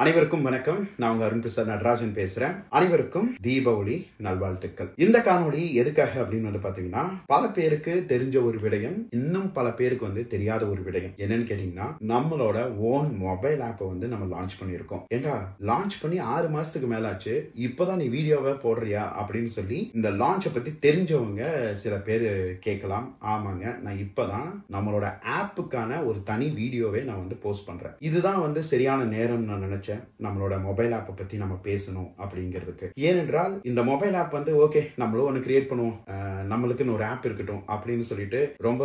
அனைவருக்கும் வணக்கம். நான் உங்க அருண் பிரசாத் நடராஜன் பேசுறேன். அனைவருக்கும் தீபாவளி நல்வாழ்த்துக்கள். இந்த காணொளி எதுக்காக அப்படின்னு வந்து பாத்தீங்கன்னா, பல பேருக்கு தெரிஞ்ச ஒரு விடயம், இன்னும் பல பேருக்கு வந்து தெரியாத ஒரு விடயம். என்னன்னு கேட்டீங்கன்னா, நம்மளோட ஓன் மொபைல் ஆப்பை வந்து நம்ம லான்ச் பண்ணியிருக்கோம். ஏண்டா லான்ச் பண்ணி 6 மாசத்துக்கு மேலாச்சு, இப்பதான் நீ வீடியோவை போடுறியா அப்படின்னு சொல்லி இந்த லான்ச்சை பத்தி தெரிஞ்சவங்க சில பேர் கேட்கலாம். ஆமாங்க, நான் இப்பதான் நம்மளோட ஆப்புக்கான ஒரு தனி வீடியோவை நான் வந்து போஸ்ட் பண்றேன். இதுதான் வந்து சரியான நேரம் நான் நினைச்சேன், நம்மளோட மொபைல் ஆப்பை பத்தி நம்ம பேசணும் அப்படிங்கிறதுக்கு. ஏனென்றால் இந்த மொபைல் ஆப் வந்து ஓகே நம்மளும் ஒன்று கிரியேட் பண்ணுவோம், நம்மளுக்குன்னு ஒரு ஆப் இருக்கட்டும் அப்படின்னு சொல்லிட்டு ரொம்ப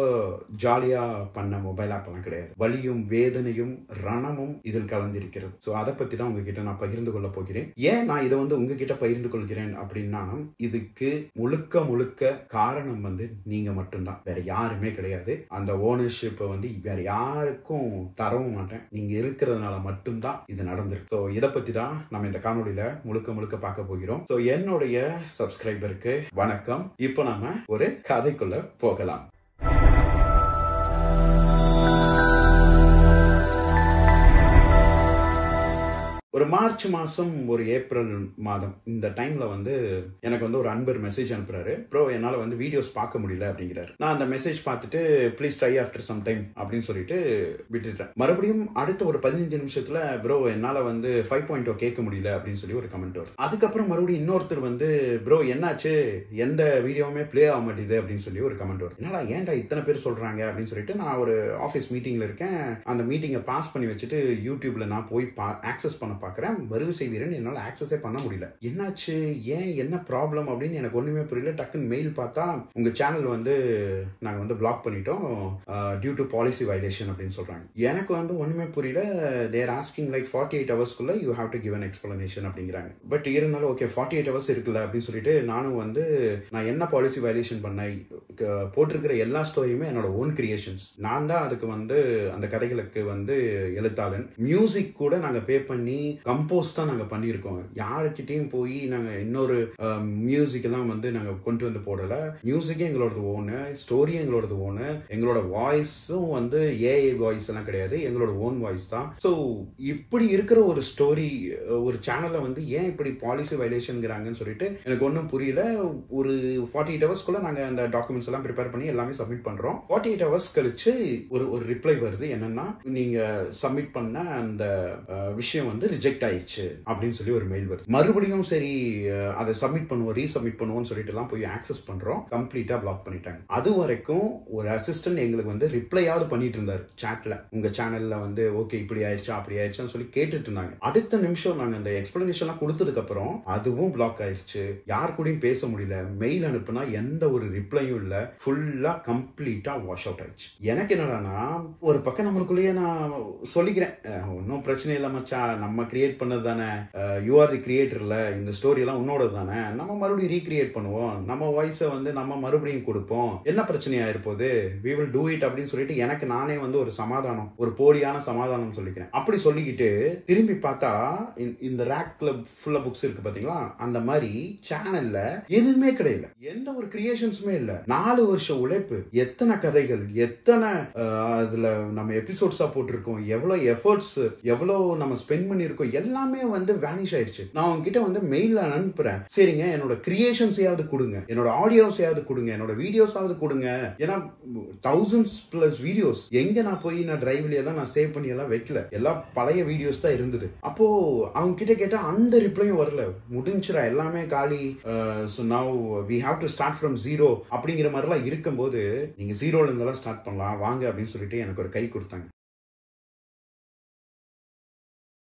ஜாலியா பண்ண மொபைல் ஆப் எல்லாம் கிடையாது. வலியும் வேதனையும் ரணமும் இதில் கலந்திருக்கிறது. ஸோ அதை பத்தி தான் உங்ககிட்ட நான் பகிர்ந்து கொள்ள போகிறேன். ஏன் நான் இதை வந்து உங்ககிட்ட பகிர்ந்து கொள்கிறேன் அப்படின்னா, இதுக்கு முழுக்க முழுக்க காரணம் வந்து நீங்க மட்டும்தான், வேற யாருமே கிடையாது. அந்த ஓனர்ஷிப்பை வந்து வேற யாருக்கும் தரவும் மாட்டேன். நீங்க இருக்கிறதுனால மட்டும்தான் இது நடந்திருக்கு. ஸோ இதை பத்தி தான் நம்ம இந்த காணொலியில முழுக்க முழுக்க பார்க்க போகிறோம். ஸோ என்னுடைய சப்ஸ்கிரைபருக்கு வணக்கம். இப்போ நாம ஒரு கதைக்குள்ள போகலாம். ஒரு மார்ச் மாசம் ஒரு ஏப்ரல் மாதம் இந்த டைம்ல வந்து எனக்கு வந்து ஒரு அன்பர் மெசேஜ் அனுப்புறாரு. ப்ரோ என்னால வந்து வீடியோஸ் பார்க்க முடியல அப்படிங்கிறாரு. நான் அந்த மெசேஜ் பார்த்துட்டு please try after some time அப்படின்னு சொல்லிட்டு விட்டுட்டேன். மறுபடியும் அடுத்த ஒரு 15 நிமிஷத்துல ப்ரோ என்னால வந்து 5.0 கேட்க முடியல அப்படின்னு சொல்லி ஒரு கமெண்ட் வருது. அதுக்கப்புறம் மறுபடியும் இன்னொருத்தர் வந்து ப்ரோ என்னாச்சு, எந்த வீடியோவுமே பிளே ஆக மாட்டேது அப்படின்னு சொல்லி ஒரு கமெண்ட் வருது. என்னால ஏன்டா இத்தனை பேர் சொல்றாங்க அப்படின்னு சொல்லிட்டு நான் ஒரு ஆஃபீஸ் மீட்டிங்ல இருக்கேன். அந்த மீட்டிங்கை பாஸ் பண்ணி வச்சுட்டு யூடியூப்ல நான் போய் ஆக்சஸ் பண்ண பார்க்குறேன். வருவிசை வீரன் என்னால் ஆக்சஸே பண்ண முடியல. என்னாச்சு, ஏன், என்ன ப்ராப்ளம் அப்படின்னு எனக்கு ஒண்ணுமே புரியல. டக்குன்னு மெயில் பார்த்தா உங்க சேனல் வந்து நாங்க வந்து பிளாக் பண்ணிட்டோம் டியூ டு பாலிசி வயலேஷன் அப்படின்னு சொல்றாங்க. எனக்கு வந்து ஒண்ணுமே புரியல. தேர் ஆஸ்கிங் லைக் 48 ஹவர்ஸ்க்குள்ள you have to give an explanation அப்படிங்கிறாங்க. பட் இருந்தாலும் ஓகே 48 ஹவர்ஸ் இருக்குல்ல அப்படின்னு சொல்லிட்டு நானும் வந்து நான் என்ன பாலிசி வயலேஷன் பண்ணேன், போட்டிருக்கிற எல்லா ஸ்டோரியுமே என்னோட ஓன் கிரியேஷன்ஸ். நான் தான் அதுக்கு வந்து அந்த கதைகளுக்கு வந்து எழுத்தாளன். மியூசிக் கூட நாங்க பே பண்ணி கம்போஸ் தான் நாங்க பண்ணியிருக்கோம். யாருக்கிட்டையும் போய் நாங்க இன்னொரு மியூசிக் எல்லாம் வந்து நாங்க கொண்டு வந்து போடல. மியூசிக்கே எங்களோடது ஓனு, ஸ்டோரி எங்களோடது ஓனு, எங்களோட வாய்ஸும் வந்து ஏஐ வாய்ஸ் எல்லாம் கிடையாது, எங்களோட ஓன் வாய்ஸ் தான். ஸோ இப்படி இருக்கிற ஒரு ஸ்டோரி ஒரு சேனல்ல வந்து ஏன் இப்படி பாலிசி வயலேஷன்ங்கிறாங்கன்னு சொல்லிட்டு எனக்கு ஒன்றும் புரியல. ஒரு 48 ஹவர்ஸ்க்குள்ள நாங்க அந்த டாக்குமெண்ட்ஸ் எல்லாம் ப்ரிப்பேர் பண்ணி எல்லாமே சப்மிட் பண்றோம். 48 ஹவர்ஸ் கழிச்சு ஒரு ரிப்ளை வருது. என்னன்னா, நீங்க சப்மிட் பண்ண அந்த விஷயம் வந்து ரிஜெக்ட் ஆயிடுச்சு அப்படின்னு சொல்லி ஒரு மெயில் வருது. மறுபடியும் சரி அதை சப்மிட் பண்ணுவோம், ரீசப்மிட் பண்ணுவோம் சொல்லிட்டு எல்லாம் போய் ஆக்சஸ் பண்றோம். கம்ப்ளீட்டா பிளாக் பண்ணிட்டாங்க. அது வரைக்கும் ஒரு அசிஸ்டன்ட் எங்களுக்கு வந்து ரிப்ளையாவது பண்ணிட்டு இருந்தாரு சாட்ல. உங்க சேனல்ல வந்து ஓகே இப்படி ஆயிடுச்சா அப்படி ஆயிடுச்சான்னு சொல்லி கேட்டுட்டு இருந்தாங்க. அடுத்த நிமிஷம் நாங்க அந்த எக்ஸ்பிளனேஷன் எல்லாம் கொடுத்ததுக்கு அப்புறம் அதுவும் பிளாக் ஆயிடுச்சு. யார் கூடயும் பேச முடியல. மெயில் அனுப்புனா எந்த ஒரு ரிப்ளையும் இல்ல. ஃபுல்லா கம்ப்ளீட்டா வாஷ் அவுட் ஆயிடுச்சு. எனக்கு என்னடானா, ஒரு பக்கம் நம்மளுக்குள்ளேயே நான் சொல்லிக்கிறேன், ஒன்னும் பிரச்சனை இல்ல மச்சா, நம்ம கிரியேட் பண்ணது தானே, யூ ஆர் தி கிரியேட்டர்ல, இந்த ஸ்டோரி எல்லாம் உன்னோட தானே, நம்ம மறுபடியும் ரீக்ரியேட் பண்ணுவோம், நம்ம வாய்ஸை வந்து நம்ம மறுபடியும் கொடுப்போம், என்ன பிரச்சனையா இருப்போது, we will do it அப்படின்னு சொல்லிட்டு எனக்கு நானே வந்து ஒரு சமாதானம், ஒரு போலியான சமாதானம் சொல்லிக்கிறேன். அப்படி சொல்லிக்கிட்டு திரும்பி பார்த்தா இந்த ரேக்ல ஃபுல்லா புக்ஸ் இருக்கு பாத்தீங்களா, அந்த மாதிரி சேனல்ல எதுவுமே கிடையாது, எந்த ஒரு கிரியேஷன்ஸுமே இல்ல. 4 வருஷம் உழைப்பு, எத்தனை கதைகள், எத்தனை அதுல நம்ம எபிசோட்ஸா போட்டிருக்கோம், எவ்வளவு எஃபர்ட்ஸ், எவ்வளவு நம்ம ஸ்பெண்ட் பண்ணிருக்கோம், எல்லாமே வந்து வேனிஷ் ஆயிடுச்சு. நான் உங்ககிட்ட வந்து மெயில்ல அனுப்புறேன், சரிங்க என்னோட கிரியேஷன்ஸையாவது கொடுங்க, என்னோட ஆடியோஸையாவது கொடுங்க, என்னோட வீடியோஸாவது கொடுங்க. ஏன்னா thousands plus வீடியோஸ் எங்க நான் போய் நான் டிரைவ்ல எல்லாம் நான் சேவ் பண்ணி எல்லாம் வைக்கல, எல்லாம் பழைய வீடியோஸ் தான் இருந்தது. அப்போ அவங்க கிட்ட கேட்டா அந்த ரிப்ளையும் வரல, முடிஞ்சிரா எல்லாமே காலி, so now we have to start from zero அப்படிங்கிற மாதிரிலாம் இருக்கும்போது, நீங்க ஜீரோல இருந்தெல்லாம் ஸ்டார்ட் பண்ணலாம் வாங்க அப்படின்னு சொல்லிட்டு எனக்கு ஒரு கை கொடுத்தாங்க.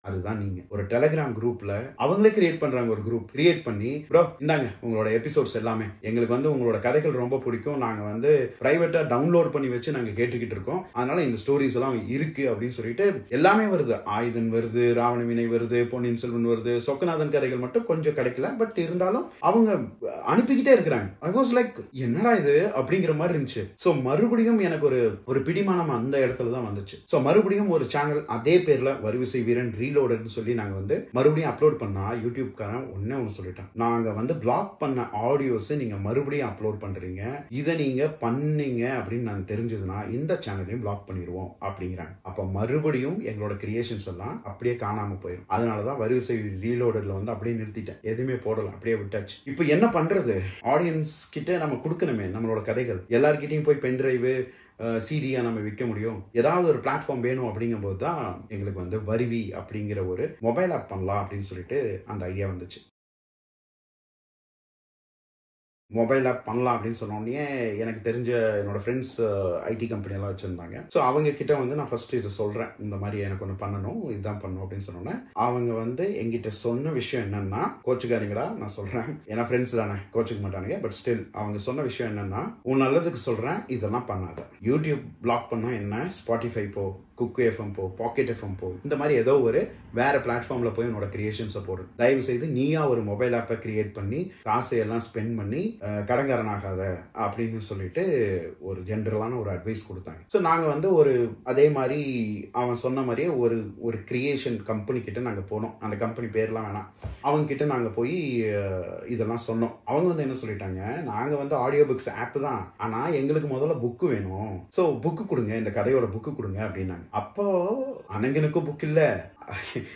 அதுதான் நீங்க. ஒரு டெலிகிராம் குரூப்ல அவங்களே கிரியேட் பண்றாங்க, ஒரு குரூப் கிரியேட் பண்ணி, ப்ரோ இந்தாங்க உங்களோட எபிசோட்ஸ் எல்லாமே, எங்களுக்கு வந்து உங்களோட கதைகள் ரொம்ப பிடிக்கும், நாங்க வந்து பிரைவேட்டா டவுன்லோட் பண்ணி வச்சு நாங்க கேட்டுக்கிட்டு இருக்கோம், அதனால இந்த ஸ்டோரிஸ் எல்லாம் இருக்கு அப்படின்னு சொல்லிட்டு எல்லாமே வருது. ஆயுதன் வருது, ராவண வினை வருது, பொன்னியின் செல்வன் வருது, சொக்கநாதன் கதைகள் மட்டும் கொஞ்சம் கிடைக்கல, பட் இருந்தாலும் அவங்க அனுப்பிக்கிட்டே இருக்கிறாங்க. ஐ வாஸ் லைக் என்னடா இது அப்படிங்கிற மாதிரி இருந்துச்சு. சோ மறுபடியும் எனக்கு ஒரு பிடிமானம் அந்த இடத்துல தான் வந்துச்சு. சோ மறுபடியும் ஒரு சேனல் அதே பேர்ல வருவிசை வீரன் ரீலோடர்னு சொல்லி நாங்க வந்து மறுபடியும் அப்லோட் பண்ணா யூடியூப்காரன் ஒன்னு சொல்லிட்டான், நாங்க வந்து பிளாக் பண்ண ஆடியோஸ் நீங்க மறுபடியும் அப்லோட் பண்றீங்க, இதை நீங்க பண்ணீங்க அப்படின்னு நாங்க தெரிஞ்சதுன்னா இந்த சேனலையும் பிளாக் பண்ணிடுவோம் அப்படிங்கிறாங்க. அப்ப மறுபடியும் எங்களோட கிரியேஷன்ஸ் எல்லாம் அப்படியே காணாம போயிடும். அதனாலதான் வரிசை ரீலோடர்ல வந்து அப்படியே நிறுத்திட்டேன், எதுவுமே போடல, அப்படியே விட்டாச்சு. இப்போ என்ன பண்றது? ஆடியன்ஸ் கிட்ட நம்ம கொடுக்கணுமே நம்மளோட கதைகள். எல்லார்கிட்டையும் போய் பென்டிரைவ் சிடியா நம்ம விற்க முடியும். ஏதாவது ஒரு பிளாட்ஃபார்ம் வேணும் அப்படிங்கும் போது தான் எங்களுக்கு வந்து வருவி அப்படிங்கிற ஒரு மொபைல் ஆப் பண்ணலாம் அப்படின்னு சொல்லிட்டு அந்த ஐடியா வந்துச்சு. மொபைல் ஆப் பண்ணலாம் அப்படின்னு சொன்னோடனே எனக்கு தெரிஞ்ச என்னோட ஃப்ரெண்ட்ஸ் ஐடி கம்பெனி எல்லாம் வச்சிருந்தாங்க. ஸோ அவங்க கிட்ட வந்து நான் ஃபர்ஸ்ட் இதை சொல்றேன், இந்த மாதிரி எனக்கு ஒன்று பண்ணணும், இதுதான் பண்ணணும் அப்படின்னு சொன்னோன்னே அவங்க வந்து எங்கிட்ட சொன்ன விஷயம் என்னன்னா, கோச்சுக்காரங்களா நான் சொல்றேன், ஏன்னா ஃப்ரெண்ட்ஸ் தானே கோச்சுக்க மாட்டானுங்க, பட் ஸ்டில் அவங்க சொன்ன விஷயம் என்னன்னா, உன் நல்லதுக்கு சொல்றேன், இதெல்லாம் பண்ணாத. யூடியூப் பிளாக் பண்ணா என்ன, ஸ்பாட்டிஃபை போ, குக்கு எஃப்எம் போ, பாக்கெட் எஃப்எம் போ, இந்த மாதிரி ஏதோ ஒரு வேற பிளாட்ஃபார்ம்ல போய் உன்னோட கிரியேஷன்ஸை போடு. தயவு செய்து நீயா ஒரு மொபைல் ஆப்பை கிரியேட் பண்ணி காசை எல்லாம் ஸ்பெண்ட் பண்ணி கடங்காரனாகாத அப்படின்னு சொல்லிட்டு ஒரு ஜென்ரலான ஒரு அட்வைஸ் கொடுத்தாங்க. ஸோ நாங்கள் வந்து ஒரு அதே மாதிரி அவன் சொன்ன மாதிரியே ஒரு கிரியேஷன் கம்பெனி கிட்ட நாங்கள் போனோம். அந்த கம்பெனி பேர்லாம் வேணாம், அவங்க கிட்ட நாங்கள் போய் இதெல்லாம் சொன்னோம். அவங்க வந்து என்ன சொல்லிட்டாங்க, நாங்கள் வந்து ஆடியோ புக்ஸ் ஆப் தான், ஆனால் எங்களுக்கு முதல்ல புக்கு வேணும், ஸோ புக்கு கொடுங்க, இந்த கதையோட புக்கு கொடுங்க அப்படின்னாங்க. அப்போ அனங்கனுக்கும் புக் இல்ல,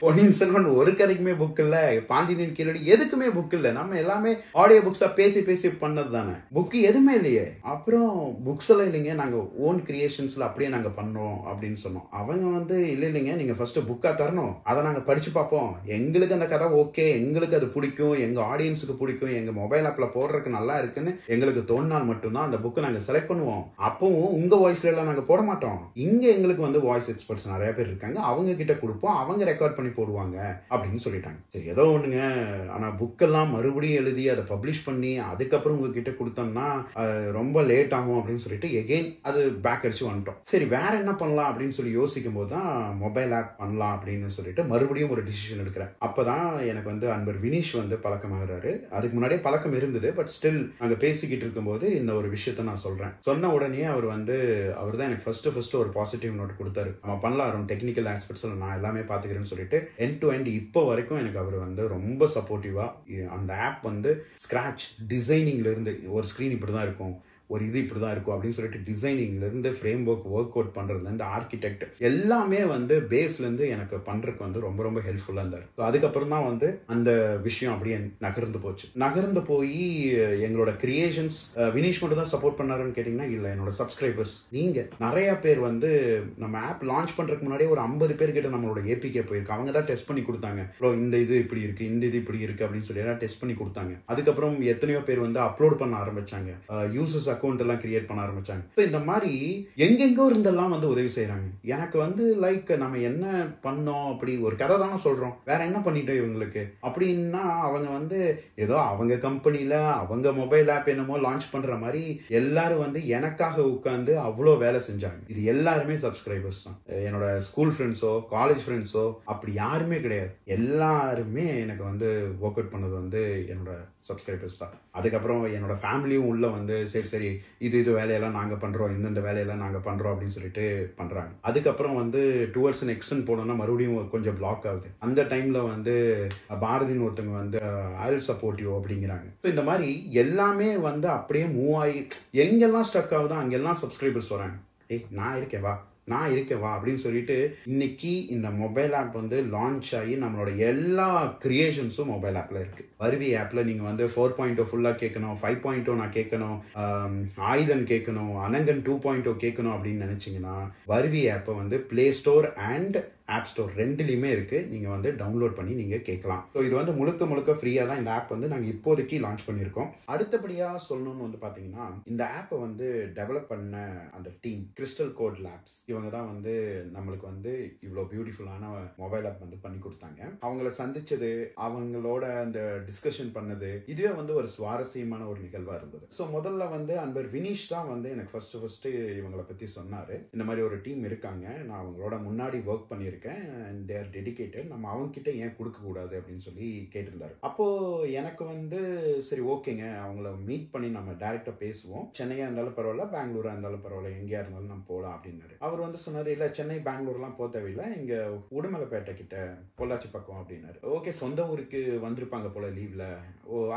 பொன்னியின் செல்வன் ஒரு கதைக்குமே புக் இல்ல, பாண்டியனின் கீழடி எதுக்குமே புக் இல்ல, நம்ம எல்லாமே ஆடியோ புக்ஸா பேசி பேசி பண்ணது தானே, புக் எதுவுமே இல்லையே. அப்புறம் புக்ஸ் எல்லாம் இல்லைங்க, நாங்க ஓன் கிரியேஷன்ஸ்ல அப்படியே நாங்க பண்றோம் அப்படின்னு சொன்னோம். அவங்க வந்து இல்லைங்க, நீங்க ஃபர்ஸ்ட் புக்கா தரணும், அதை நாங்க படிச்சு பார்ப்போம், எங்களுக்கு அந்த கதை ஓகே, எங்களுக்கு அது பிடிக்கும், எங்க ஆடியன்ஸுக்கு பிடிக்கும், எங்க மொபைல் ஆப்ல போடுறதுக்கு நல்லா இருக்குன்னு எங்களுக்கு தோணினால் மட்டும்தான் அந்த புக்கை நாங்க செலக்ட் பண்ணுவோம். அப்பவும் உங்க வாய்ஸ்ல எல்லாம் நாங்க போட மாட்டோம், இங்க எங்களுக்கு வந்து வாய்ஸ் எக்ஸ்பர்ட்ஸ் நிறைய பேர் இருக்காங்க, அவங்க கிட்ட கொடுப்போம், அவங்க ரெக்கார்ட் பண்ணி போடுவாங்க அப்படின்னு சொல்லிட்டாங்க. சரி ஏதோ ஒண்ணுங்க, ஆனா புக்கெல்லாம் மறுபடியும் எழுதி அதை பப்ளிஷ் பண்ணி அதுக்கப்புறம் உங்ககிட்ட கொடுத்தோம்னா ரொம்ப லேட் ஆகும் அப்படின்னு சொல்லிட்டு எகெயின் அது பேக் அடிச்சு வந்துட்டோம். சரி வேற என்ன பண்ணலாம் அப்படின்னு சொல்லி யோசிக்கும் போது தான் மொபைல் ஆப் பண்ணலாம் அப்படின்னு சொல்லிட்டு மறுபடியும் ஒரு டிசிஷன் எடுக்கிறேன். அப்பதான் எனக்கு வந்து அன்பர் வினிஷ் வந்து பழக்கமாகறாரு. அதுக்கு முன்னாடியே பழக்கம் இருந்தது, பட் ஸ்டில் நாங்க பேசிக்கிட்டு இருக்கும்போது இந்த ஒரு விஷயத்த நான் சொல்றேன். சொன்ன உடனே அவர் தான் எனக்கு ஃபர்ஸ்ட் ஒரு பாசிட்டிவ் நோட் கொடுத்தாரு. நம்ம பண்ணலாம், டெக்னிக்கல் ஆஸ்பெக்ட்ஸ் நான் எல்லாமே பார்த்து சொல்லிட்டு எண்ட் டு எண்ட் இப்போ வரைக்கும் எனக்கு அவர் வந்து ரொம்ப சப்போர்ட்டிவா. அந்த ஆப் வந்து ஸ்கிராச் டிசைனிங்ல இருந்து ஒரு ஸ்கிரீன் இப்படிதான் இருக்கும், ஒரு இது இப்படிதான் இருக்கும் அப்படின்னு சொல்லிட்டு டிசைனிங்ல இருந்து ஃப்ரேம் ஒர்க் அவுட் பண்றதுல இருந்து ஆர்கிடெக்ட் எல்லாமே வந்து பேஸ்ல இருந்து எனக்கு பண்றதுக்கு வந்து ரொம்ப ரொம்ப ஹெல்ப்ஃபுல்லா இருந்தாரு. அதுக்கப்புறம் தான் வந்து அந்த விஷயம் அப்படியே நகர்ந்து போய் எங்களோட கிரியேஷன்ஸ் வினிஷ் மட்டும் தான் சப்போர்ட் பண்ணாருன்னு கேட்டீங்கன்னா இல்ல, என்னோட சப்ஸ்கிரைபர்ஸ் நீங்க நிறைய பேர் வந்து நம்ம ஆப் லான்ச் பண்றதுக்கு முன்னாடியே ஒரு 50 பேர் கிட்ட நம்மளோட ஏபிகே போயிருக்கு, அவங்க தான் டெஸ்ட் பண்ணி கொடுத்தாங்க, இந்த இது இப்படி இருக்கு, இந்த இது இப்படி இருக்கு அப்படின்னு சொல்லி எல்லாம் டெஸ்ட் பண்ணி கொடுத்தாங்க. அதுக்கப்புறம் எத்தனையோ பேர் வந்து அப்லோட் பண்ண ஆரம்பிச்சாங்க, யூசர்ஸ் அக்கௌண்ட் எல்லாம் கிரியேட் பண்ண ஆரம்பிச்சாங்க. இந்த மாதிரி எங்கெங்கோ இருந்தெல்லாம் வந்து உதவி செய்யறாங்க. எனக்கு வந்து லைக் நம்ம என்ன பண்ணோம், அப்படி ஒரு கதை தானே சொல்றோம், வேற என்ன பண்ணிட்டோம் இவங்களுக்கு அப்படின்னா, அவங்க வந்து ஏதோ அவங்க கம்பெனில அவங்க மொபைல் ஆப் என்னமோ லான்ச் பண்ற மாதிரி எல்லாரும் வந்து எனக்காக உட்கார்ந்து அவ்வளோ வேலை செஞ்சாங்க. இது எல்லாருமே சப்ஸ்கிரைபர்ஸ் தான், என்னோட ஸ்கூல் ஃப்ரெண்ட்ஸோ காலேஜ் ஃப்ரெண்ட்ஸோ அப்படி யாருமே கிடையாது. எல்லாருமே எனக்கு வந்து ஒர்க் அவுட் பண்ணது வந்து என்னோட சப்ஸ்கிரைபர்ஸ் தான். அதுக்கப்புறம் என்னோட ஃபேமிலியும் உள்ள வந்து சரி இது வேலையெல்லாம் நாங்க பண்றோம், இந்த வேலையெல்லாம் நாங்க பண்றோம் அப்படின்னு சொல்லிட்டு பண்றாங்க. அதுக்கப்புறம் வந்து டுவர்ட்ஸ் எக்ஸ்டென்ட் போனோம்னா மறுபடியும் கொஞ்சம் பிளாக் ஆகுது. அந்த டைம்ல வந்து பாரதின்னு ஒருத்தவங்க வந்து ஐல் சப்போர்ட் யூ அப்படிங்கிறாங்க. இந்த மாதிரி எல்லாமே வந்து அப்படியே மூவ் ஆகி எங்கெல்லாம் ஸ்டக் ஆகுதோ அங்கெல்லாம் சப்ஸ்கிரைபர்ஸ் வராங்க. நான் இருக்கேன் வா அப்படின்னு சொல்லிட்டு இன்னைக்கு இந்த மொபைல் ஆப் வந்து லான்ச் ஆகி நம்மளோட எல்லா கிரியேஷன்ஸும் மொபைல் ஆப்ல இருக்கு. வருவி ஆப்ல நீங்க வந்து 4.0 ஃபுல்லா கேட்கணும், 5.0 நான் கேட்கணும், ஆயுதன் கேட்கணும், அனங்கன் 2.0 கேட்கணும் அப்படின்னு நினைச்சீங்கன்னா வருவி ஆப்பை வந்து play store and app store ரெண்டுலையுமே இருக்கு, நீங்க வந்து டவுன்லோட் பண்ணி நீங்க கேட்கலாம். ஸோ இது வந்து முழுக்க ஃப்ரீயா தான் இந்த ஆப் வந்து நாங்க இப்போதைக்கு லான்ச் பண்ணியிருக்கோம். அடுத்தபடியா சொல்லணும்னு வந்து பாத்தீங்கன்னா, இந்த ஆப்பை வந்து டெவலப் பண்ண அந்த டீம் கிறிஸ்டல் கோட் லேப்ஸ், இவங்க தான் வந்து நம்மளுக்கு வந்து இவ்வளோ பியூட்டிஃபுல்லான மொபைல் ஆப் வந்து பண்ணி கொடுத்தாங்க. அவங்கள சந்திச்சது, அவங்களோட அந்த டிஸ்கஷன் பண்ணது, இதுவே வந்து ஒரு சுவாரஸ்யமான ஒரு நிகழ்வா இருந்தது. ஸோ முதல்ல வந்து அன்பர் வினிஷ் தான் வந்து எனக்கு ஃபர்ஸ்ட் இவங்களை பத்தி சொன்னாரு. இந்த மாதிரி ஒரு டீம் இருக்காங்க, நான் அவங்களோட முன்னாடி ஒர்க் பண்ணியிருக்கேன், பண்ணியிருக்கேன் அண்ட் தே ஆர் டெடிகேட்டட், நம்ம அவங்க கிட்ட ஏன் கொடுக்க கூடாது அப்படின்னு சொல்லி கேட்டிருந்தாரு. அப்போ எனக்கு வந்து சரி ஓகேங்க, அவங்கள மீட் பண்ணி நம்ம டைரக்டா பேசுவோம், சென்னையா இருந்தாலும் பரவாயில்ல, பெங்களூரா இருந்தாலும் பரவாயில்ல, எங்கேயா இருந்தாலும் நம்ம போகலாம் அப்படின்னாரு. அவர் வந்து சொன்னாரு, இல்ல சென்னை பெங்களூர்லாம் போக தேவையில்லை, இங்க உடுமலைப்பேட்டை கிட்ட பொள்ளாச்சி பக்கம் அப்படின்னாரு. ஓகே, சொந்த ஊருக்கு வந்திருப்பாங்க போல லீவ்ல,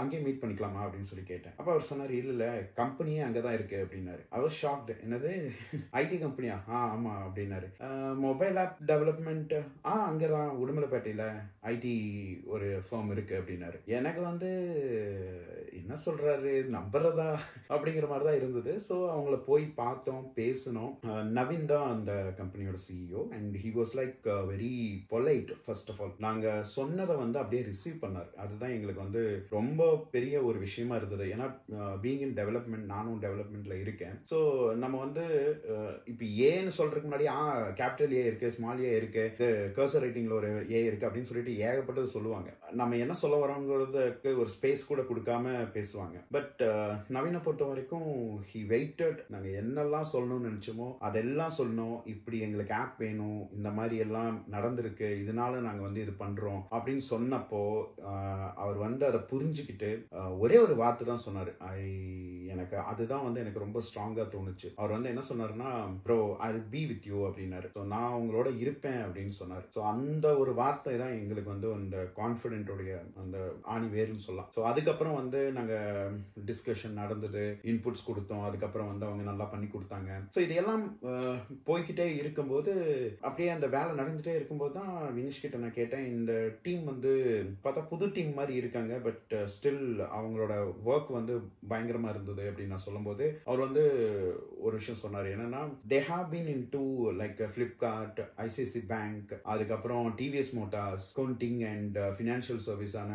அங்கேயே மீட் பண்ணிக்கலாமா அப்படின்னு சொல்லி கேட்டேன். அப்ப அவர் சொன்னாரு, இல்ல கம்பெனியே அங்கதான் இருக்கு அப்படின்னாரு. அவர் ஷாக்டு, என்னது ஐடி கம்பெனியா? ஆமா அப்படின்னாரு. மொபைல் ஆப் டெவலப்மெண்ட் அங்கதான் உடுமலைப்பேட்டையில ஐடி ஒரு ஃபார்ம் இருக்கு அப்படின்னாரு. எனக்கு வந்து என்ன சொல்றாரு, நம்புறதா அப்படிங்கிற மாதிரி தான் இருந்தது. ஸோ அவங்கள போய் பார்த்தோம், பேசணும். நவீன் தான் அந்த கம்பெனியோட CEO and he was like very polite. First of all நாங்க சொன்னதை வந்து அப்படியே ரிசீவ் பண்ணார். அதுதான் எங்களுக்கு வந்து ரொம்ப பெரிய ஒரு விஷயமா இருந்தது. ஏன்னா பீயிங் இன் டெவலப்மெண்ட், நானும் டெவலப்மெண்ட்ல இருக்கேன். ஸோ நம்ம வந்து இப்போ ஏன்னு சொல்றதுக்கு முன்னாடி கேபிட்டல் ஏ இருக்கு, ஸ்மால் ஏ இருக்கு, கர்சர் ரைட்டிங்ல ஒரு ஏ இருக்கு அப்படின்னு சொல்லிட்டு ஏகப்பட்டது சொல்லுவாங்க. நம்ம என்ன சொல்ல வரோங்கிறதுக்கு ஒரு ஸ்பேஸ் கூட கொடுக்காம பேசுவாங்க. பட் நவீனை பொறுத்த வரைக்கும் ஹி வெயிட்டட். நாங்க என்னெல்லாம் சொல்லணும்னு நினைச்சோமோ அதெல்லாம் சொல்லணும். இப்படி எங்களுக்கு ஆப் வேணும், இந்த மாதிரி எல்லாம் நடந்திருக்கு, இதனால நாங்க வந்து இது பண்றோம் அப்படின்னு சொன்னப்போ அவர் வந்து அதை புரிஞ்சுக்கிட்டு ஒரே ஒரு வார்த்தை தான் சொன்னாரு. எனக்கு அதுதான் வந்து எனக்கு ரொம்ப ஸ்ட்ராங்கா தோணுச்சு. அவர் வந்து என்ன சொன்னாருன்னா, bro I will be with you அப்படின்னாரு. ஸோ நான் உங்களோட இருப்பேன் அப்படின்னு சொன்னார். ஸோ அந்த ஒரு வார்த்தை தான் எங்களுக்கு வந்து அந்த கான்ஃபிடென்ட்டோடைய அந்த ஆணி வேறுன்னு சொல்லலாம். ஸோ அதுக்கப்புறம் வந்து நாங்க டிஸ்கஷன் நடந்தது, இன்புட்ஸ் கொடுத்தோம், அதுக்கப்புறம் வந்து அவங்க நல்லா பண்ணி கொடுத்தாங்க. ஸோ இதெல்லாம் போய்கிட்டே இருக்கும்போது அப்படியே அந்த வேலை நடந்துட்டே இருக்கும்போது தான் வினிஷ் கிட்ட நான் கேட்டேன், இந்த டீம் வந்து பார்த்தா புது டீம் மாதிரி இருக்காங்க, பட் ஸ்டில் அவங்களோட ஒர்க் வந்து பயங்கரமா இருந்தது அப்படின்னு நான் சொல்லும்போது அவர் வந்து ஒரு விஷயம் சொன்னார். என்னன்னா, they have been into like Flipkart, ICICI Bank, அதுக்கப்புறம் TVS motors, accounting and financial சர்வீஸான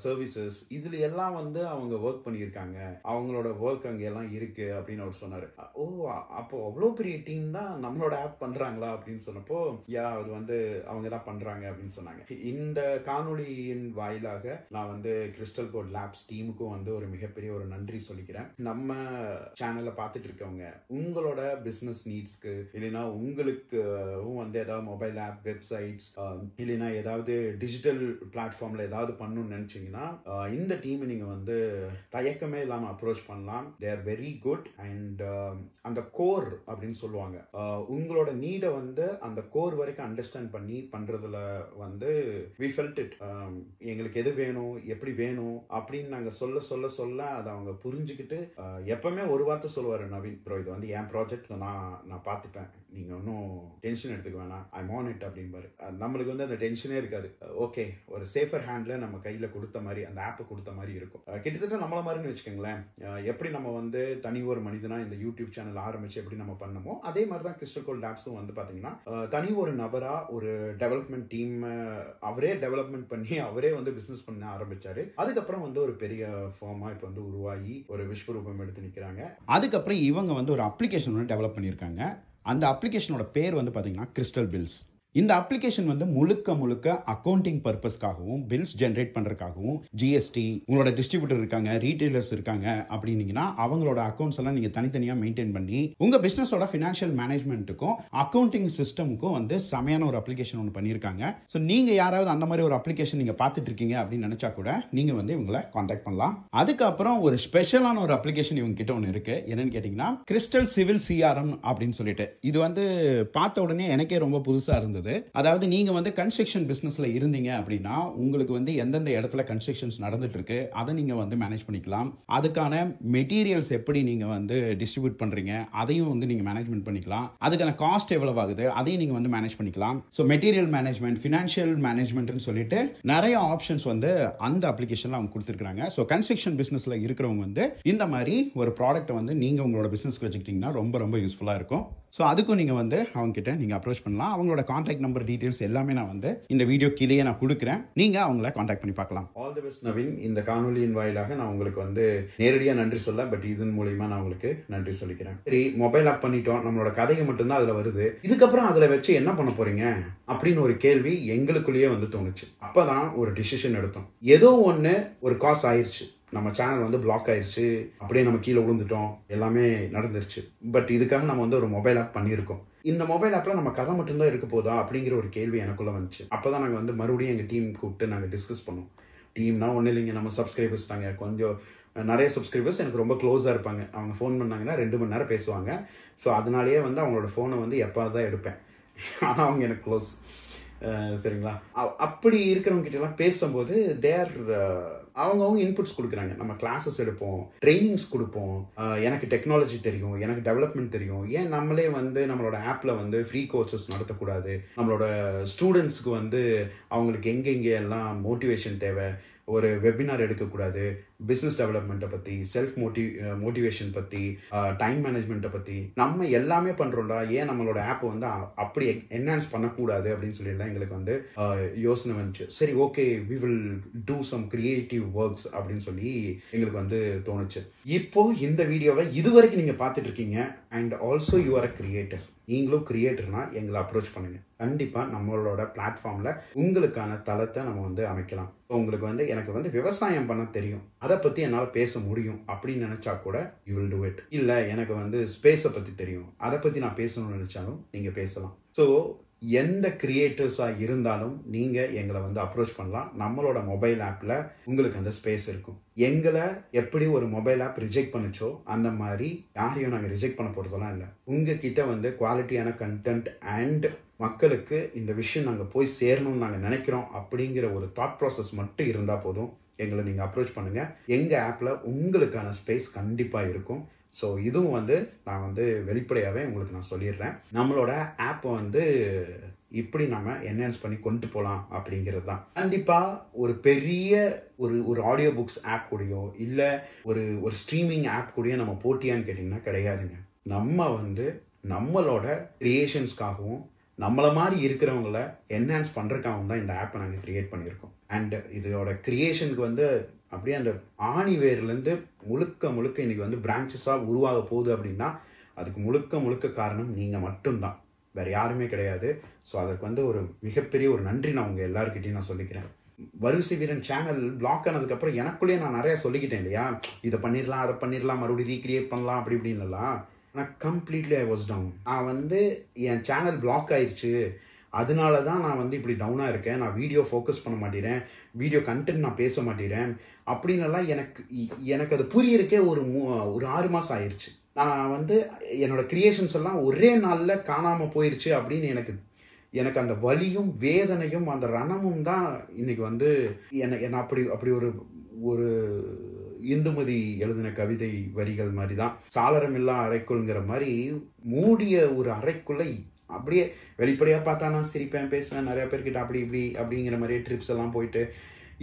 சர்வீசஸ், இதுல எல்லாம் வந்து அவங்க ஒர்க் பண்ணியிருக்காங்க, அவங்களோட ஒர்க் அங்க எல்லாம் இருக்கு அப்படின்னு அவர் சொன்னாரு. ஓ, அப்போ அவ்வளோ பெரிய டீம் தான் நம்மளோட ஆப் பண்றாங்களா அப்படின்னு சொன்னப்போ, யா அவர் வந்து அவங்க தான் பண்றாங்க அப்படின்னு சொன்னாங்க. இந்த காணொலியின் வாயிலாக நான் வந்து கிறிஸ்டல் கோட் லேப்ஸ் டீமுக்கும் வந்து ஒரு மிகப்பெரிய ஒரு நன்றி சொல்லிக்கிறேன். நம்ம சேனலை பார்த்துட்டு இருக்கவங்க உங்களோட பிசினஸ் நீட்ஸ்க்கு, இல்லைன்னா உங்களுக்கு வந்து ஏதாவது மொபைல் ஆப், வெப்சைட்ஸ், இல்லைன்னா ஏதாவது டிஜிட்டல் பிளாட்ஃபார்ம்ல ஏதாவது பண்ணணும்னு நினைச்சீங்கன்னா இந்த டீமை நீங்க வந்து தயக்கமே இல்லாம அப்ரோச் பண்ணலாம். They are very good and அந்த கோர் அப்படின்னு சொல்லுவாங்க, உங்களோட நீடை வந்து அந்த கோர் வரைக்கும் அண்டர்ஸ்டாண்ட் பண்ணி பண்றதுல வந்து we felt it. எங்களுக்கு எது வேணும், எப்படி வேணும் அப்படின்னு நாங்க சொல்ல சொல்ல சொல்ல அதை அவங்க புரிஞ்சுக்கிட்டு எப்பவுமே ஒரு வார்த்தை சொல்லுவாரு நவீன், ப்ரோ இது வந்து என் ப்ராஜெக்ட், நான் பார்த்துப்பேன், நீங்க ஒன்றும் டென்ஷன் எடுத்துக்க வேணாம், ஐ ஆன் இட் அப்படின்பாரு. நம்மளுக்கு வந்து அந்த டென்ஷனே இருக்காது. ஓகே, ஒரு சேஃபர் ஹேண்ட்ல நம்ம கையில கொடுத்த மாதிரி, அந்த ஆப்பை கொடுத்த மாதிரி இருக்கும். கிட்டத்தட்ட நம்மள மாதிரின்னு வச்சுக்கோங்களேன். எப்படி நம்ம வந்து தனி ஒரு மனிதனா இந்த யூடியூப் சேனல் ஆரம்பிச்சு எப்படி நம்ம பண்ணமோ அதே மாதிரி தான் கிறிஸ்டல் கோட் லேப்ஸும் வந்து பாத்தீங்கன்னா தனி ஒரு நபரா ஒரு டெவலப்மெண்ட் டீம் அவரே டெவலப்மெண்ட் பண்ணி அவரே வந்து பிசினஸ் பண்ண ஆரம்பிச்சாரு. அதுக்கப்புறம் வந்து ஒரு பெரிய ஃபார்மா இப்ப வந்து உருவாகி ஒரு விஸ்வரூபம் எடுத்து நிக்கிறாங்க. அதுக்கப்புறம் இவங்க வந்து ஒரு அப்ளிகேஷன் ஒன்று டெவலப் பண்ணியிருக்காங்க. அந்த அப்ளிகேஷனோட பேர் வந்து பார்த்தீங்கன்னா கிறிஸ்டல் பில்ஸ். இந்த அப்ளிகேஷன் வந்து முழுக்க அக்கௌண்டிங் பர்பஸ்க்காகவும், பில்ஸ் ஜென்ரேட் பண்றதுக்காகவும், ஜிஎஸ்டி, உங்களோட டிஸ்ட்ரிபியூட்டர் இருக்காங்க, ரீட்டைலர்ஸ் இருக்காங்க அப்படின்னீங்கன்னா அவங்களோட அக்கௌண்ட்ஸ் எல்லாம் நீங்க தனித்தனியா மெயின்டைன் பண்ணி உங்க பிசினஸோட ஃபினான்ஷியல் மேனேஜ்மெண்ட்டுக்கும் அக்கௌண்டிங் சிஸ்டமுக்கும் வந்து செமையான ஒரு அப்ளிகேஷன் ஒன்று பண்ணியிருக்காங்க. ஸோ நீங்க யாராவது அந்த மாதிரி ஒரு அப்ளிகேஷன் நீங்க பார்த்துட்டு இருக்கீங்க அப்படின்னு நினைச்சா கூட நீங்க வந்து இவங்களை கான்டாக்ட் பண்ணலாம். அதுக்கப்புறம் ஒரு ஸ்பெஷலான ஒரு அப்ளிகேஷன் இவங்க கிட்ட ஒன்று இருக்கு. என்னன்னு கேட்டீங்கன்னா கிறிஸ்டல் சிவில் சிஆர்எம் அப்படின்னு சொல்லிட்டு, இது வந்து பார்த்த உடனே எனக்கே ரொம்ப புதுசா இருந்தது. அதாவது நீங்க வந்து கன்ஸ்ட்ரக்ஷன் பிசினஸ்ல இருந்தீங்க அப்படின்னா உங்களுக்கு வந்து எந்தெந்த இடத்துல கன்ஸ்ட்ரக்ஷன்ஸ் நடந்துட்டு இருக்கு அதை நீங்க வந்து மேனேஜ் பண்ணிக்கலாம். அதுக்கான மெட்டீரியல்ஸ் எப்படி நீங்க வந்து டிஸ்ட்ரிபியூட் பண்றீங்க அதையும் வந்து நீங்க மேனேஜ்மெண்ட் பண்ணிக்கலாம். அதுக்கான காஸ்ட் எவ்வளவு ஆகுது அதையும் நீங்க வந்து மேனேஜ் பண்ணிக்கலாம். ஸோ மெட்டீரியல் மேனேஜ்மெண்ட், ஃபினான்ஷியல் மேனேஜ்மெண்ட்னு சொல்லிட்டு நிறைய ஆப்ஷன்ஸ் வந்து அந்த அப்ளிகேஷன்ல அவங்க கொடுத்துருக்காங்க. ஸோ கன்ஸ்ட்ரக்ஷன் பிசினஸ்ல இருக்கிறவங்க வந்து இந்த மாதிரி ஒரு ப்ராடக்ட்டை வந்து நீங்க உங்களோட பிசினஸ்க்கு வச்சுக்கிட்டீங்கன்னா ரொம்ப யூஸ்ஃபுல்லா இருக்கும். ஸோ அதுக்கும் நீங்க வந்து அவங்க கிட்ட நீங்க அப்ரோச் பண்ணலாம். அவங்களோட கான்டாக்ட் நம்பர் டீடைல்ஸ் எல்லாமே நான் வந்து இந்த வீடியோ கீழே நான் கொடுக்குறேன். நீங்க அவங்கள கான்டாக்ட் பண்ணி பார்க்கலாம். All the best Naveen. இந்த காணொலியின் வாயிலாக நான் உங்களுக்கு வந்து நேரடியாக நன்றி சொல்ல, பட் இதன் மூலியமா நான் உங்களுக்கு நன்றி சொல்லிக்கிறேன். சரி, மொபைல் ஆப் பண்ணிட்டோம், நம்மளோட கதையை மட்டும்தான் அதுல வருது, இதுக்கப்புறம் அதுல வச்சு என்ன பண்ண போறீங்க அப்படின்னு ஒரு கேள்வி எங்களுக்குள்ளேயே வந்து தோணுச்சு. அப்பதான் ஒரு டிசிஷன் எடுத்தோம். ஏதோ ஒண்ணு ஒரு காசு ஆயிடுச்சு, நம்ம சேனல் வந்து பிளாக் ஆயிடுச்சு, அப்படியே நம்ம கீழே விழுந்துட்டோம், எல்லாமே நடந்துருச்சு. பட் இதுக்காக நம்ம வந்து ஒரு மொபைல் ஆப் பண்ணியிருக்கோம். இந்த மொபைல் ஆப்ல நம்ம கதை மட்டும்தான் இருக்க போதா அப்படிங்கிற ஒரு கேள்வி எனக்குள்ள வந்துச்சு. அப்பதான் நாங்கள் வந்து மறுபடியும் எங்கள் டீம் கூப்பிட்டு நாங்கள் டிஸ்கஸ் பண்ணோம். டீம்னா ஒன்றும் இல்லைங்க, நம்ம சப்ஸ்கிரைபர்ஸ் தாங்க. கொஞ்சம் நிறைய சப்ஸ்கிரைபர்ஸ் எனக்கு ரொம்ப க்ளோஸாக இருப்பாங்க. அவங்க ஃபோன் பண்ணாங்கன்னா 2 மணி நேரம் பேசுவாங்க. ஸோ அதனாலேயே வந்து அவங்களோட ஃபோனை வந்து எப்போது தான் எடுப்பேன். ஆனால் அவங்க எனக்கு க்ளோஸ். சரிங்களா? அப்படி இருக்கிறவங்க கிட்ட எல்லாம் பேசும்போது அவங்கவுங்க இன்புட்ஸ் கொடுக்குறாங்க. நம்ம கிளாஸஸ் எடுப்போம், ட்ரைனிங்ஸ் கொடுப்போம். எனக்கு டெக்னாலஜி தெரியும், எனக்கு டெவலப்மெண்ட் தெரியும், ஏன் நம்மளே வந்து நம்மளோட ஆப்ல வந்து ஃப்ரீ கோர்சஸ் நடத்தக்கூடாது? நம்மளோட ஸ்டூடெண்ட்ஸ்க்கு வந்து அவங்களுக்கு எங்கெங்கே எல்லாம் மோட்டிவேஷன் தேவை, ஒரு வெபினார் எடுக்கக்கூடாது, பிஸ்னஸ் டெவலப்மெண்ட்டை பற்றி, செல்ஃப் மோட்டிவேஷன் பற்றி, டைம் மேனேஜ்மெண்ட்டை பற்றி நம்ம எல்லாமே பண்ணுறோம்டா, ஏன் நம்மளோட ஆப்பை வந்து அப்படி என்ஹான்ஸ் பண்ணக்கூடாது அப்படின்னு சொல்லிடலாம் எங்களுக்கு வந்து யோசனை வந்துச்சு. சரி, okay, we will do some creative works அப்படின்னு சொல்லி எங்களுக்கு வந்து தோணுச்சு. இப்போ இந்த வீடியோவை இதுவரைக்கும் நீங்கள் பார்த்துட்டு இருக்கீங்க and also you are a creator. நீங்களும் கிரியேட்டர்னா எங்களை அப்ரோச் பண்ணுங்க. கண்டிப்பாக நம்மளோட பிளாட்ஃபார்ம்ல உங்களுக்கான தளத்தை நம்ம வந்து அமைக்கலாம். உங்களுக்கு வந்து எனக்கு வந்து விவசாயம் பண்ண தெரியும், அதை பற்றி என்னால் பேச முடியும் அப்படின்னு நினச்சா கூட யூ வில் டூ இட். இல்லை எனக்கு வந்து ஸ்பேஸை பற்றி தெரியும், அதை பற்றி நான் பேசணும்னு நினச்சாலும் நீங்கள் பேசலாம். ஸோ எந்த கிரியேட்டர்ஸாக இருந்தாலும் நீங்கள் எங்களை வந்து அப்ரோச் பண்ணலாம். நம்மளோட மொபைல் ஆப்பில் உங்களுக்கு அந்த ஸ்பேஸ் இருக்கும். எங்களை எப்படி ஒரு மொபைல் ஆப் ரிஜெக்ட் பண்ணுச்சோ அந்த மாதிரி யாரையும் நாங்கள் ரிஜெக்ட் பண்ண போகிறதெல்லாம் இல்லை. உங்ககிட்ட வந்து குவாலிட்டியான கண்டென்ட் அண்ட் மக்களுக்கு இந்த விஷயம் நாங்கள் போய் சேரணும்னு நாங்கள் நினைக்கிறோம் அப்படிங்கிற ஒரு தாட் ப்ராசஸ் மட்டும் இருந்தால் போதும். எங்களை நீங்கள் அப்ரோச் பண்ணுங்கள். எங்கள் ஆப்பில் உங்களுக்கான ஸ்பேஸ் கண்டிப்பாக இருக்கும். ஸோ இதுவும் வந்து நான் வந்து வெளிப்படையாகவே உங்களுக்கு நான் சொல்லிடுறேன். நம்மளோட ஆப்பை வந்து இப்படி நம்ம என்ஹான்ஸ் பண்ணி கொண்டு போகலாம் அப்படிங்கிறது தான். கண்டிப்பாக ஒரு பெரிய ஒரு ஆடியோ புக்ஸ் ஆப் கூடயோ இல்லை ஒரு ஸ்ட்ரீமிங் ஆப் கூடயோ நம்ம போட்டியான்னு கேட்டிங்கன்னா கிடையாதுங்க. நம்ம வந்து நம்மளோட கிரியேஷன்ஸ்க்காகவும் நம்மளை மாதிரி இருக்கிறவங்கள என்ஹான்ஸ் பண்ணுறதுக்காகவும் தான் இந்த ஆப்பை நாங்கள் கிரியேட் பண்ணியிருக்கோம். அண்ட் இதோட கிரியேஷனுக்கு வந்து அப்படியே அந்த ஆணிவேர்லேருந்து முழுக்க இன்னைக்கு வந்து பிரான்ச்சஸாக உருவாக போகுது அப்படின்னா அதுக்கு முழுக்க காரணம் நீங்கள் மட்டும்தான், வேற யாருமே கிடையாது. ஸோ அதுக்கு வந்து ஒரு மிகப்பெரிய ஒரு நன்றி நான் உங்கள் எல்லாருக்கிட்டையும் நான் சொல்லிக்கிறேன். வரிசை வீரன் சேனல் பிளாக் ஆனதுக்கப்புறம் எனக்குள்ளேயே நான் நிறையா சொல்லிக்கிட்டேன் இல்லையா, இதை பண்ணிடலாம், அதை பண்ணிடலாம், மறுபடியும் ரீக்ரியேட் பண்ணலாம் அப்படி இப்படின்னுலாம். ஆனால் கம்ப்ளீட்லி ஐ வாஸ் டவுன். நான் வந்து என் சேனல் பிளாக் ஆயிடுச்சு, அதனால தான் நான் வந்து இப்படி டவுனாக இருக்கேன், நான் வீடியோ ஃபோக்கஸ் பண்ண மாட்டேறேன், வீடியோ கண்டென்ட் நான் பேச மாட்டேறேன் அப்படின்னலாம் எனக்கு அது புரியறக்கே ஒரு 6 மாதம் ஆயிடுச்சு. நான் வந்து என்னோட கிரியேஷன்ஸ் எல்லாம் ஒரே நாளில் காணாமல் போயிடுச்சு அப்படின்னு எனக்கு அந்த வலியும் வேதனையும் அந்த ரணமும் தான் இன்னைக்கு வந்து என்ன அப்படி ஒரு இந்துமதி எழுதின கவிதை வரிகள் மாதிரி தான். சாளரமில்லா அறைக்குள்ங்கிற மாதிரி மூடிய ஒரு அறைக்குள்ள அப்படியே வெளிப்படையாக பார்த்தா நான் சிரிப்பேன், பேசுவேன், நிறைய பேர்கிட்ட அப்படி இப்படி அப்படிங்கிற மாதிரியே ட்ரிப்ஸ் எல்லாம் போயிட்டு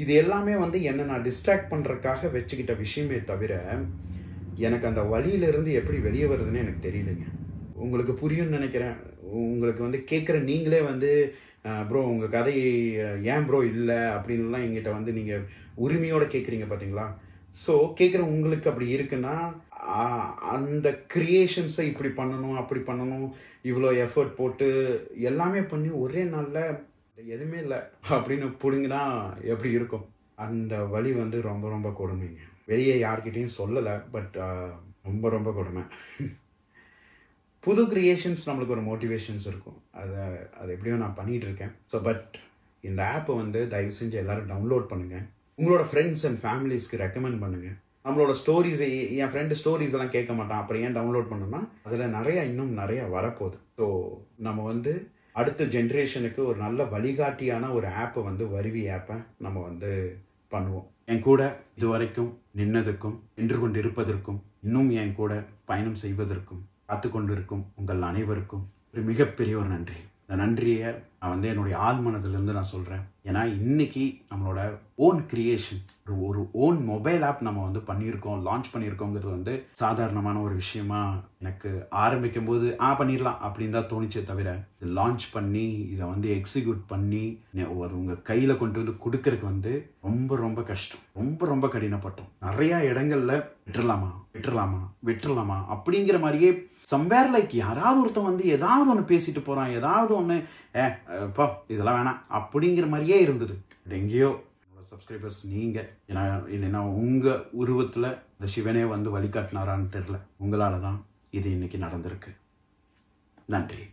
இது எல்லாமே வந்து என்ன நான் டிஸ்ட்ராக்ட் பண்ணுறதுக்காக வச்சுக்கிட்ட விஷயமே தவிர எனக்கு அந்த வழியிலிருந்து எப்படி வெளியே வருதுன்னு எனக்கு தெரியலைங்க. உங்களுக்கு புரியும்னு நினைக்கிறேன். உங்களுக்கு வந்து கேட்குற நீங்களே வந்து ப்ரோ உங்கள் கதை ஏன் ப்ரோ இல்லை அப்படின்லாம் எங்கிட்ட வந்து நீங்கள் உரிமையோடு கேட்குறீங்க பார்த்தீங்களா. ஸோ கேட்குற உங்களுக்கு அப்படி இருக்குன்னா அந்த கிரியேஷன்ஸை இப்படி பண்ணணும் அப்படி பண்ணணும் இவ்வளோ எஃபர்ட் போட்டு எல்லாமே பண்ணி ஒரே நாளில் எதுவுமே இல்லை அப்படின்னு பிடுங்கினா எப்படி இருக்கும்? அந்த வழி வந்து ரொம்ப கொடுமைங்க. வெளியே யார்கிட்டையும் சொல்லலை, பட் ரொம்ப கொடுமை. புது கிரியேஷன்ஸ் நம்மளுக்கு ஒரு மோட்டிவேஷன்ஸ் இருக்கும், அதை எப்படியோ நான் பண்ணிகிட்டு இருக்கேன். ஸோ பட் இந்த ஆப்பை வந்து தயவு செஞ்சு எல்லோரும் டவுன்லோட் பண்ணுங்கள், உங்களோட ஃப்ரெண்ட்ஸ் அண்ட் ஃபேமிலிஸ்க்கு ரெக்கமெண்ட் பண்ணுங்கள். நம்மளோட ஸ்டோரிஸ், என் ஃப்ரெண்டு ஸ்டோரிஸ் எல்லாம் கேட்க மாட்டான், அப்புறம் ஏன் டவுன்லோட் பண்ணோம்னா அதில் இன்னும் நிறைய வரப்போகுது. ஸோ நம்ம வந்து அடுத்த ஜென்ரேஷனுக்கு ஒரு நல்ல வழிகாட்டியான ஒரு ஆப்பை வந்து வருவி ஆப்பை நம்ம வந்து பண்ணுவோம். என் கூட இதுவரைக்கும் நின்னதுக்கும் நின்று கொண்டு இருப்பதற்கும் இன்னும் என் கூட பயணம் செய்வதற்கும் காத்து கொண்டிருக்கும் உங்கள் அனைவருக்கும் ஒரு மிகப்பெரிய ஒரு நன்றி. இந்த நன்றியை நான் வந்து என்னுடைய ஆழ் மனதிலிருந்து நான் சொல்கிறேன். ஏன்னா இன்னைக்கு நம்மளோட ஓன் கிரியேஷன், ஒரு ஓன் மொபைல் ஆப் நம்ம வந்து பண்ணியிருக்கோம், லான்ச் பண்ணியிருக்கோங்கிறது வந்து சாதாரணமான ஒரு விஷயமா எனக்கு ஆரம்பிக்கும் போது பண்ணிடலாம் அப்படின்னு தான் தோணிச்சே தவிர லான்ச் பண்ணி இதை வந்து எக்ஸிக்யூட் பண்ணி உங்கள் கையில் கொண்டு வந்து கொடுக்கறதுக்கு வந்து ரொம்ப கஷ்டம், ரொம்ப கடினப்பட்டோம். நிறையா இடங்கள்ல விட்டுறலாமா அப்படிங்கிற மாதிரியே சம்வேர் லைக் யாராவது ஒருத்தன் வந்து ஏதாவது ஒன்று பேசிட்டு போகிறான், ஏதாவது ஒன்று இதெல்லாம் வேணாம் அப்படிங்கிற மாதிரியே இருந்தது. எங்கேயோ சப்ஸ்கிரைபர்ஸ் நீங்கள். ஏன்னா இல்லைன்னா உங்கள் உருவத்தில் இந்த சிவனே வந்து வழிகாட்டினாரான்னு தெரில. உங்களால் தான் இது இன்னைக்கு நடந்திருக்கு. நன்றி.